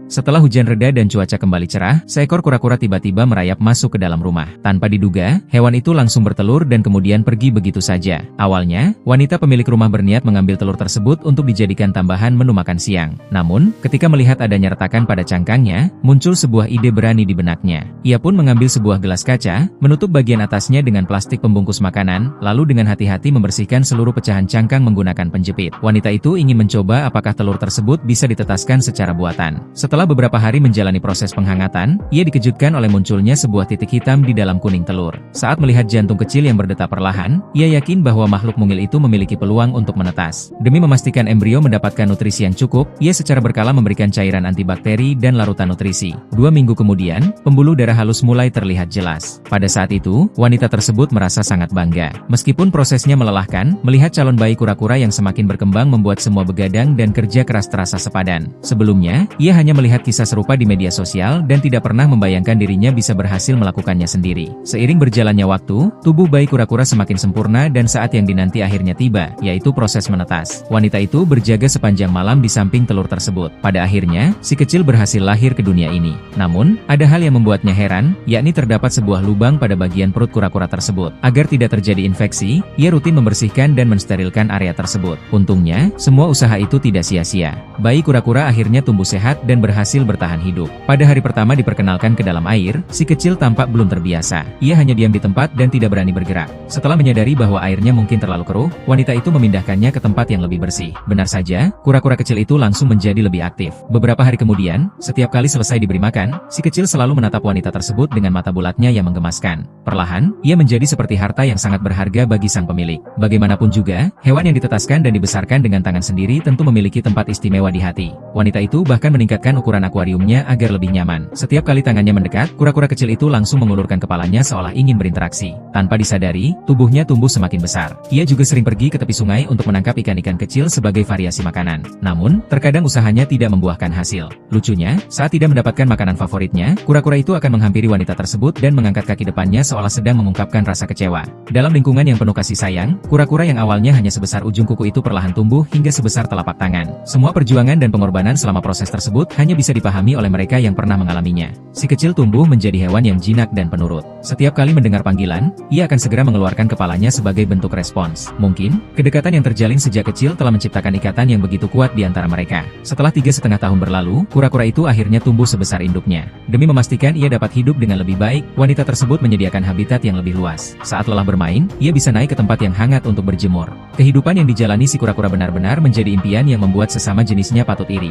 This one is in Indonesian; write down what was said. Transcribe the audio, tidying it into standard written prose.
Setelah hujan reda dan cuaca kembali cerah, seekor kura-kura tiba-tiba merayap masuk ke dalam rumah. Tanpa diduga, hewan itu langsung bertelur dan kemudian pergi begitu saja. Awalnya, wanita pemilik rumah berniat mengambil telur tersebut untuk dijadikan tambahan menu makan siang. Namun, ketika melihat adanya retakan pada cangkangnya, muncul sebuah ide berani di benaknya. Ia pun mengambil sebuah gelas kaca, menutup bagian atasnya dengan plastik pembungkus makanan, lalu dengan hati-hati membersihkan seluruh pecahan cangkang menggunakan penjepit. Wanita itu ingin mencoba apakah telur tersebut bisa ditetaskan secara buatan. Setelah beberapa hari menjalani proses penghangatan, ia dikejutkan oleh munculnya sebuah titik hitam di dalam kuning telur. Saat melihat jantung kecil yang berdetak perlahan, ia yakin bahwa makhluk mungil itu memiliki peluang untuk menetas. Demi memastikan embrio mendapatkan nutrisi yang cukup, ia secara berkala memberikan cairan antibakteri dan larutan nutrisi. 2 minggu kemudian, pembuluh darah halus mulai terlihat jelas. Pada saat itu, wanita tersebut merasa sangat bangga. Meskipun prosesnya melelahkan, melihat calon bayi kura-kura yang semakin berkembang membuat semua begadang dan kerja keras terasa sepadan. Sebelumnya, ia hanya melihat kisah serupa di media sosial dan tidak pernah membayangkan dirinya bisa berhasil melakukannya sendiri. Seiring berjalannya waktu, tubuh bayi kura-kura semakin sempurna dan saat yang dinanti akhirnya tiba, yaitu proses menetas. Wanita itu berjaga sepanjang malam di samping telur tersebut. Pada akhirnya, si kecil berhasil lahir ke dunia ini. Namun, ada hal yang membuatnya heran, yakni terdapat sebuah lubang pada bagian perut kura-kura tersebut. Agar tidak terjadi infeksi, ia rutin membersihkan dan mensterilkan area tersebut. Untungnya, semua usaha itu tidak sia-sia. Bayi kura-kura akhirnya tumbuh sehat dan berhasil bertahan hidup. Pada hari pertama diperkenalkan ke dalam air, si kecil tampak belum terbiasa. Ia hanya diam di tempat dan tidak berani bergerak. Setelah menyadari bahwa airnya mungkin terlalu keruh, wanita itu memindahkannya ke tempat yang lebih bersih. Benar saja, kura-kura kecil itu langsung menjadi lebih aktif. Beberapa hari kemudian, setiap kali selesai diberi makan, si kecil selalu menatap wanita tersebut dengan mata bulatnya yang menggemaskan. Perlahan, ia menjadi seperti harta yang sangat berharga bagi sang pemilik. Bagaimanapun juga, hewan yang ditetaskan dan dibesarkan dengan tangan sendiri tentu memiliki tempat istimewa di hati. Wanita itu bahkan meningkatkan ukuran akuariumnya agar lebih nyaman. Setiap kali tangannya mendekat, kura-kura kecil itu langsung mengulurkan kepalanya seolah ingin berinteraksi. Tanpa disadari, tubuhnya tumbuh semakin besar. Ia juga sering pergi ke tepi sungai untuk menangkap ikan-ikan kecil sebagai variasi makanan. Namun, terkadang usahanya tidak membuahkan hasil. Lucunya, saat tidak mendapatkan makanan favoritnya, kura-kura itu akan menghampiri wanita tersebut dan mengangkat kaki depannya seolah sedang mengungkapkan rasa kecewa. Dalam lingkungan yang penuh kasih sayang, kura-kura yang awalnya hanya sebesar ujung kuku itu perlahan tumbuh hingga sebesar telapak tangan. Semua perjuangan dan pengorbanan selama proses tersebut hanya bisa dipahami oleh mereka yang pernah mengalaminya. Si kecil tumbuh menjadi hewan yang jinak dan penurut. Setiap kali mendengar panggilan, ia akan segera mengeluarkan kepalanya sebagai bentuk respons. Mungkin, kedekatan yang terjalin sejak kecil telah menciptakan ikatan yang begitu kuat di antara mereka. Setelah 3,5 tahun berlalu, kura-kura itu akhirnya tumbuh sebesar induknya. Demi memastikan ia dapat hidup dengan lebih baik, wanita tersebut menyediakan habitat yang lebih luas. Saat lelah bermain, ia bisa naik ke tempat yang hangat untuk berjemur. Kehidupan yang dijalani si kura-kura benar-benar menjadi impian yang membuat sesama jenisnya patut iri.